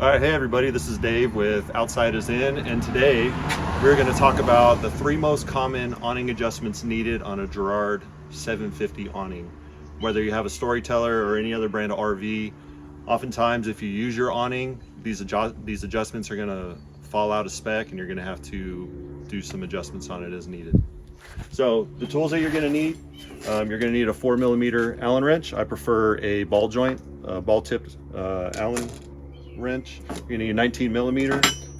All right, hey everybody, this is Dave with Outside is In, and today we're going to talk about the 3 most common awning adjustments needed on a Girard 750 awning. Whether you have a Storyteller or any other brand of RV, oftentimes if you use your awning, these adjustments are going to fall out of spec and you're going to have to do some adjustments on it as needed. So the tools that you're going to need, you're going to need a 4mm Allen wrench. I prefer a ball joint, ball-tipped Allen wrench. You're gonna need a 19mm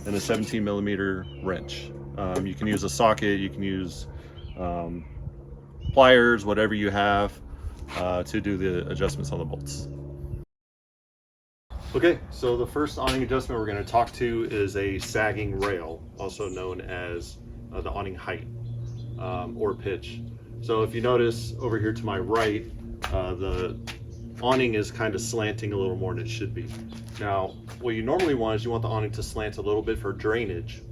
and a 17mm wrench. You can use a socket, you can use pliers, whatever you have to do the adjustments on the bolts. Okay, so the first awning adjustment we're going to talk to is a sagging rail, also known as the awning height or pitch. So if you notice over here to my right, the awning is kind of slanting a little more than it should be. Now, what you normally want is you want the awning to slant a little bit for drainage,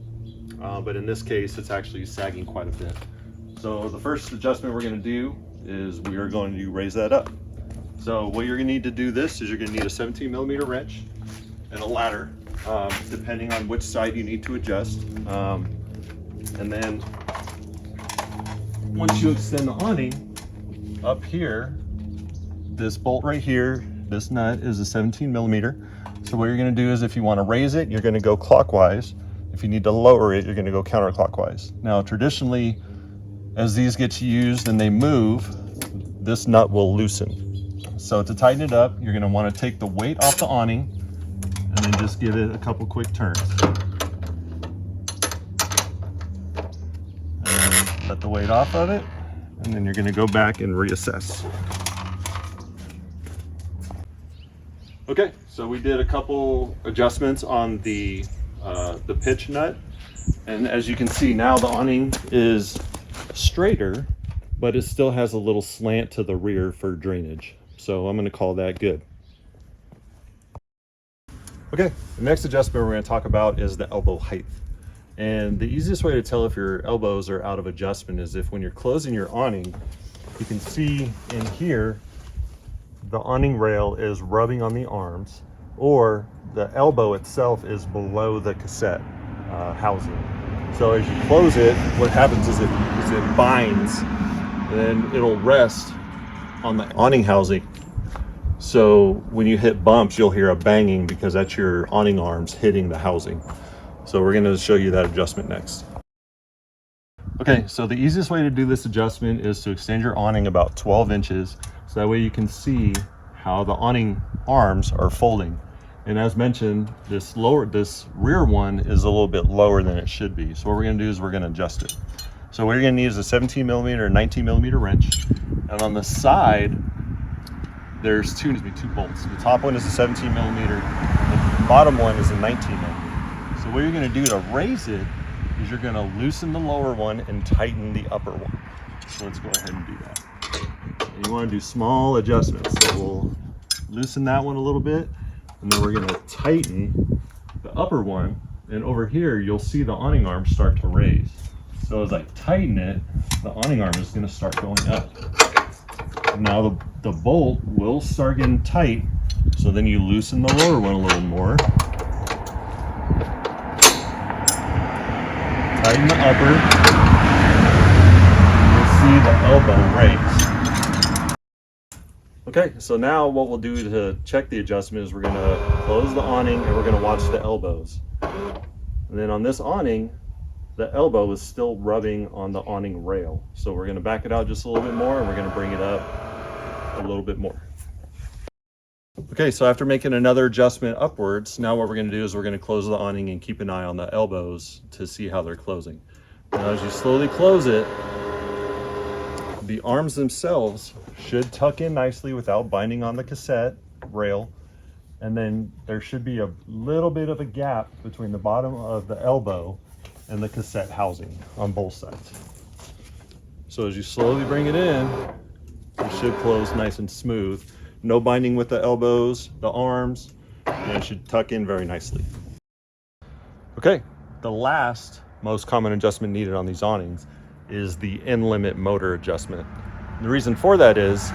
but in this case, it's actually sagging quite a bit. So the first adjustment we're going to do is we are going to raise that up. So what you're going to need to do this is you're going to need a 17mm wrench and a ladder, depending on which side you need to adjust. And then once you extend the awning up here, this bolt right here, this nut is a 17mm. So what you're going to do is if you want to raise it, you're going to go clockwise. If you need to lower it, you're going to go counterclockwise. Now, traditionally, as these get used and they move, this nut will loosen. So to tighten it up, you're going to want to take the weight off the awning and then just give it a couple quick turns. And then let the weight off of it, and then you're going to go back and reassess. Okay, so we did a couple adjustments on the pitch nut, and as you can see now the awning is straighter, but it still has a little slant to the rear for drainage. So I'm going to call that good. Okay, the next adjustment we're going to talk about is the elbow height. And the easiest way to tell if your elbows are out of adjustment is if when you're closing your awning, you can see in here the awning rail is rubbing on the arms, or the elbow itself is below the cassette housing. So as you close it, what happens is it binds, and then it'll rest on the awning housing. So when you hit bumps, you'll hear a banging because that's your awning arms hitting the housing. So we're going to show you that adjustment next. Okay, so the easiest way to do this adjustment is to extend your awning about 12 inches. So that way you can see how the awning arms are folding. And as mentioned, this rear one is a little bit lower than it should be. So what we're going to do is we're going to adjust it. So what you're going to need is a 17mm or 19mm wrench. And on the side, there's two bolts. The top one is a 17mm, the bottom one is a 19mm. So what you're going to do to raise it is you're going to loosen the lower one and tighten the upper one. So let's go ahead and do that. And you want to do small adjustments. So we'll loosen that one a little bit, and then we're going to tighten the upper one. And over here, you'll see the awning arm start to raise. So as I tighten it, the awning arm is going to start going up. Now the bolt will start getting tight, so then you loosen the lower one a little more. Tighten the upper. You'll see the elbow raise. Okay, so now what we'll do to check the adjustment is we're going to close the awning and we're going to watch the elbows. And then on this awning, the elbow is still rubbing on the awning rail. So we're going to back it out just a little bit more, and we're going to bring it up a little bit more. Okay, so after making another adjustment upwards, now what we're going to do is we're going to close the awning and keep an eye on the elbows to see how they're closing. Now as you slowly close it, the arms themselves should tuck in nicely without binding on the cassette rail, and then there should be a little bit of a gap between the bottom of the elbow and the cassette housing on both sides. So as you slowly bring it in, it should close nice and smooth. No binding with the elbows, the arms, and it should tuck in very nicely. Okay, the last most common adjustment needed on these awnings is the end limit motor adjustment. The reason for that is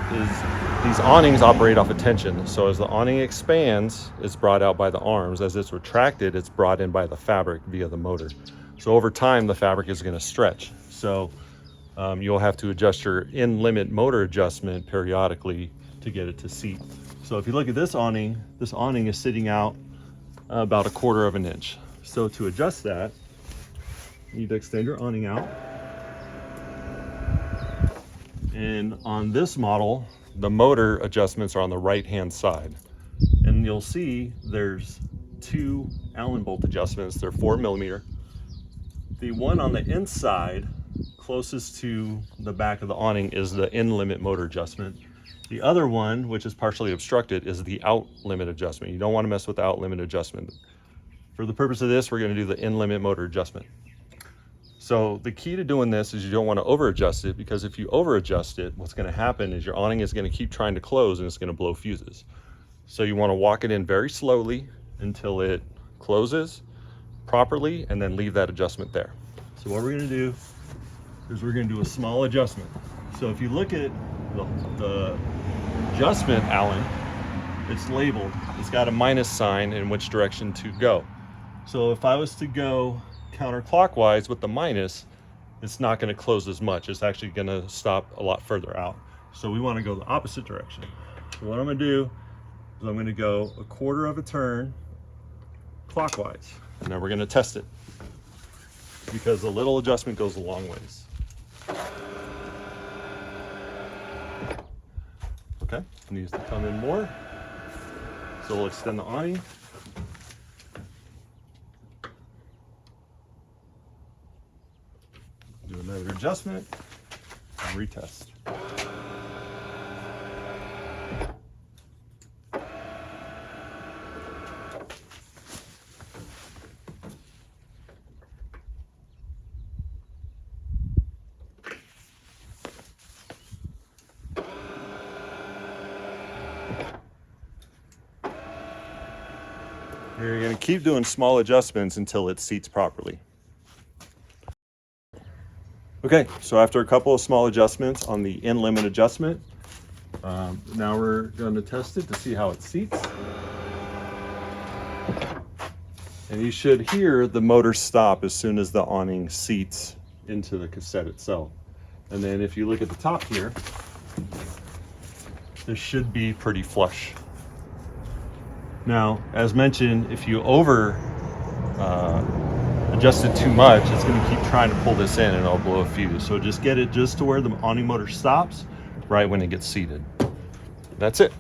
these awnings operate off of tension. So as the awning expands, it's brought out by the arms. As it's retracted, it's brought in by the fabric via the motor. So over time, the fabric is going to stretch. So you'll have to adjust your in-limit motor adjustment periodically to get it to seat. So if you look at this awning is sitting out about 1/4 of an inch. So to adjust that, you need to extend your awning out. And on this model, the motor adjustments are on the right-hand side. And you'll see there's 2 Allen bolt adjustments. They're 4mm. The one on the inside, closest to the back of the awning, is the in-limit motor adjustment. The other one, which is partially obstructed, is the out-limit adjustment. You don't want to mess with the out-limit adjustment. For the purpose of this, we're going to do the in-limit motor adjustment. So the key to doing this is you don't want to over adjust it, because if you over adjust it, what's going to happen is your awning is going to keep trying to close and it's going to blow fuses. So you want to walk it in very slowly until it closes properly and then leave that adjustment there. So what we're going to do is we're going to do a small adjustment. So if you look at the adjustment Allen, it's labeled. It's got a minus sign in which direction to go. So if I was to go counterclockwise with the minus, it's not going to close as much. It's actually going to stop a lot further out. So we want to go the opposite direction. So what I'm going to do is I'm going to go 1/4 of a turn clockwise. And now we're going to test it, because a little adjustment goes a long ways. Okay, it needs to come in more. So we'll extend the awning. Do another adjustment and retest. You're going to keep doing small adjustments until it seats properly. Okay, so after a couple of small adjustments on the in-limit adjustment, now we're going to test it to see how it seats. And you should hear the motor stop as soon as the awning seats into the cassette itself. And then if you look at the top here, this should be pretty flush. Now, as mentioned, if you over adjust it too much, it's going to keep trying to pull this in and it'll blow a fuse. So just get it just to where the awning motor stops right when it gets seated. That's it.